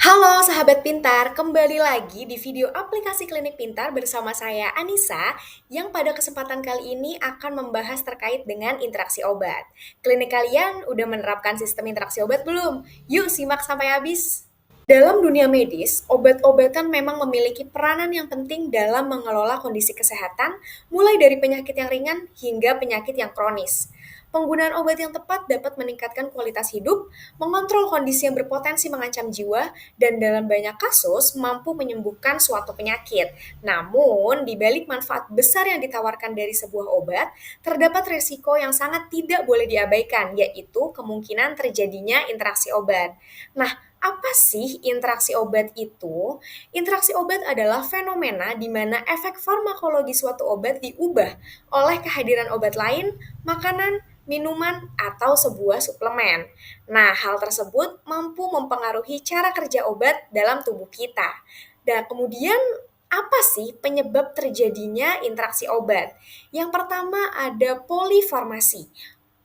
Halo sahabat pintar, kembali lagi di video aplikasi klinik pintar bersama saya Anissa yang pada kesempatan kali ini akan membahas terkait dengan interaksi obat. Klinik kalian udah menerapkan sistem interaksi obat belum? Yuk simak sampai habis. Dalam dunia medis, obat-obatan memang memiliki peranan yang penting dalam mengelola kondisi kesehatan, mulai dari penyakit yang ringan hingga penyakit yang kronis. Penggunaan obat yang tepat dapat meningkatkan kualitas hidup, mengontrol kondisi yang berpotensi mengancam jiwa, dan dalam banyak kasus mampu menyembuhkan suatu penyakit. Namun, di balik manfaat besar yang ditawarkan dari sebuah obat, terdapat resiko yang sangat tidak boleh diabaikan, yaitu kemungkinan terjadinya interaksi obat. Nah, apa sih interaksi obat itu? Interaksi obat adalah fenomena di mana efek farmakologi suatu obat diubah oleh kehadiran obat lain, makanan, minuman, atau sebuah suplemen. Nah, hal tersebut mampu mempengaruhi cara kerja obat dalam tubuh kita. Dan kemudian apa sih penyebab terjadinya interaksi obat? Yang pertama ada polifarmasi.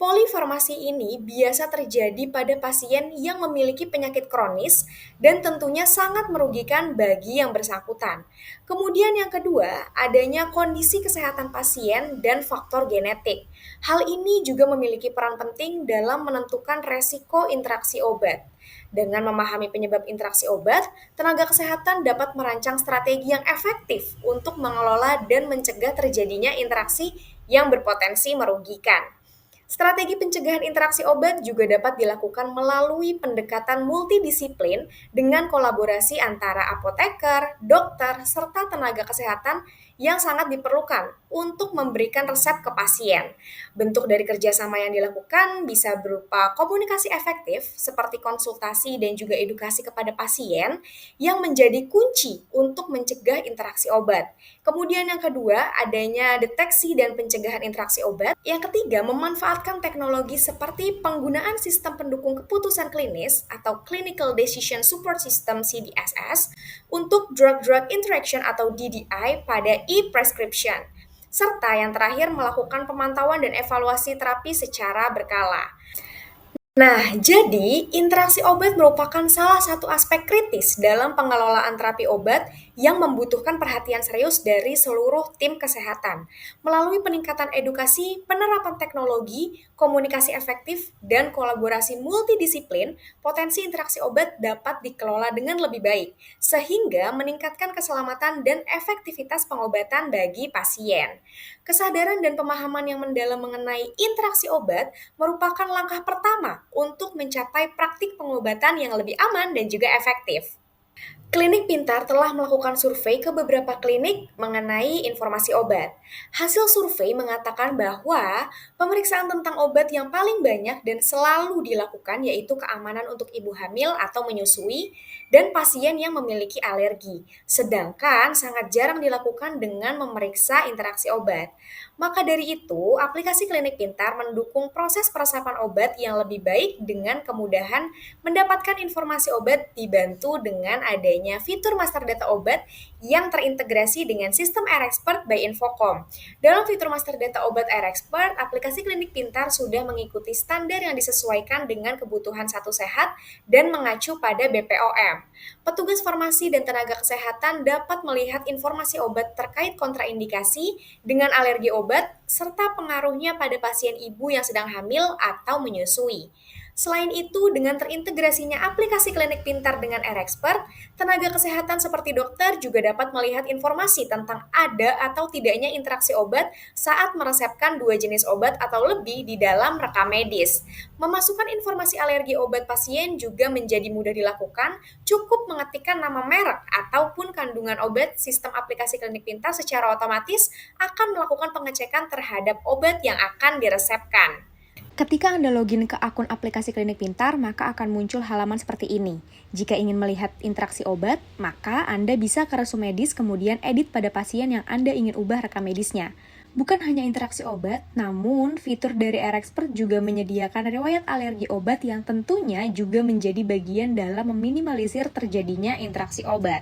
Polifarmasi ini biasa terjadi pada pasien yang memiliki penyakit kronis dan tentunya sangat merugikan bagi yang bersangkutan. Kemudian yang kedua, adanya kondisi kesehatan pasien dan faktor genetik. Hal ini juga memiliki peran penting dalam menentukan resiko interaksi obat. Dengan memahami penyebab interaksi obat, tenaga kesehatan dapat merancang strategi yang efektif untuk mengelola dan mencegah terjadinya interaksi yang berpotensi merugikan. Strategi pencegahan interaksi obat juga dapat dilakukan melalui pendekatan multidisiplin dengan kolaborasi antara apoteker, dokter, serta tenaga kesehatan yang sangat diperlukan untuk memberikan resep ke pasien. Bentuk dari kerjasama yang dilakukan bisa berupa komunikasi efektif seperti konsultasi dan juga edukasi kepada pasien yang menjadi kunci untuk mencegah interaksi obat. Kemudian yang kedua, adanya deteksi dan pencegahan interaksi obat. Yang ketiga, memanfaatkan teknologi seperti penggunaan sistem pendukung keputusan klinis atau Clinical Decision Support System CDSS untuk drug-drug interaction atau DDI pada e-prescription. Serta yang terakhir melakukan pemantauan dan evaluasi terapi secara berkala. Nah, jadi interaksi obat merupakan salah satu aspek kritis dalam pengelolaan terapi obat yang membutuhkan perhatian serius dari seluruh tim kesehatan. Melalui peningkatan edukasi, penerapan teknologi, komunikasi efektif, dan kolaborasi multidisiplin, potensi interaksi obat dapat dikelola dengan lebih baik, sehingga meningkatkan keselamatan dan efektivitas pengobatan bagi pasien. Kesadaran dan pemahaman yang mendalam mengenai interaksi obat merupakan langkah pertama untuk mencapai praktik pengobatan yang lebih aman dan juga efektif. Klinik Pintar telah melakukan survei ke beberapa klinik mengenai informasi obat. Hasil survei mengatakan bahwa pemeriksaan tentang obat yang paling banyak dan selalu dilakukan yaitu keamanan untuk ibu hamil atau menyusui dan pasien yang memiliki alergi. Sedangkan sangat jarang dilakukan dengan memeriksa interaksi obat. Maka dari itu, aplikasi Klinik Pintar mendukung proses peresapan obat yang lebih baik dengan kemudahan mendapatkan informasi obat dibantu dengan adanya fitur master data obat yang terintegrasi dengan sistem AirExpert by Infocom. Dalam fitur master data obat AirExpert, aplikasi Klinik Pintar sudah mengikuti standar yang disesuaikan dengan kebutuhan satu sehat dan mengacu pada BPOM. Petugas farmasi dan tenaga kesehatan dapat melihat informasi obat terkait kontraindikasi dengan alergi obat serta pengaruhnya pada pasien ibu yang sedang hamil atau menyusui. Selain itu, dengan terintegrasinya aplikasi Klinik Pintar dengan AirExpert, tenaga kesehatan seperti dokter juga dapat melihat informasi tentang ada atau tidaknya interaksi obat saat meresepkan dua jenis obat atau lebih di dalam rekam medis. Memasukkan informasi alergi obat pasien juga menjadi mudah dilakukan, cukup mengetikkan nama merek ataupun kandungan obat, sistem aplikasi Klinik Pintar secara otomatis akan melakukan pengecekan terhadap obat yang akan diresepkan. Ketika Anda login ke akun aplikasi Klinik Pintar, maka akan muncul halaman seperti ini. Jika ingin melihat interaksi obat, maka Anda bisa ke resume medis kemudian edit pada pasien yang Anda ingin ubah rekam medisnya. Bukan hanya interaksi obat, namun fitur dari AirExpert juga menyediakan riwayat alergi obat yang tentunya juga menjadi bagian dalam meminimalisir terjadinya interaksi obat.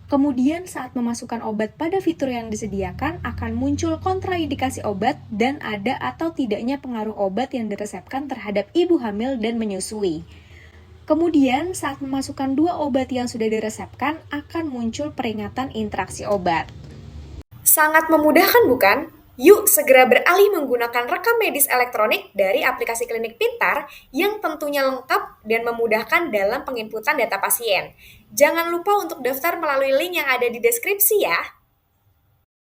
Kemudian saat memasukkan obat pada fitur yang disediakan akan muncul kontraindikasi obat dan ada atau tidaknya pengaruh obat yang diresepkan terhadap ibu hamil dan menyusui. Kemudian, saat memasukkan 2 obat yang sudah diresepkan, akan muncul peringatan interaksi obat. Sangat memudahkan bukan? Yuk segera beralih menggunakan rekam medis elektronik dari aplikasi Klinik Pintar yang tentunya lengkap dan memudahkan dalam penginputan data pasien. Jangan lupa untuk daftar melalui link yang ada di deskripsi ya.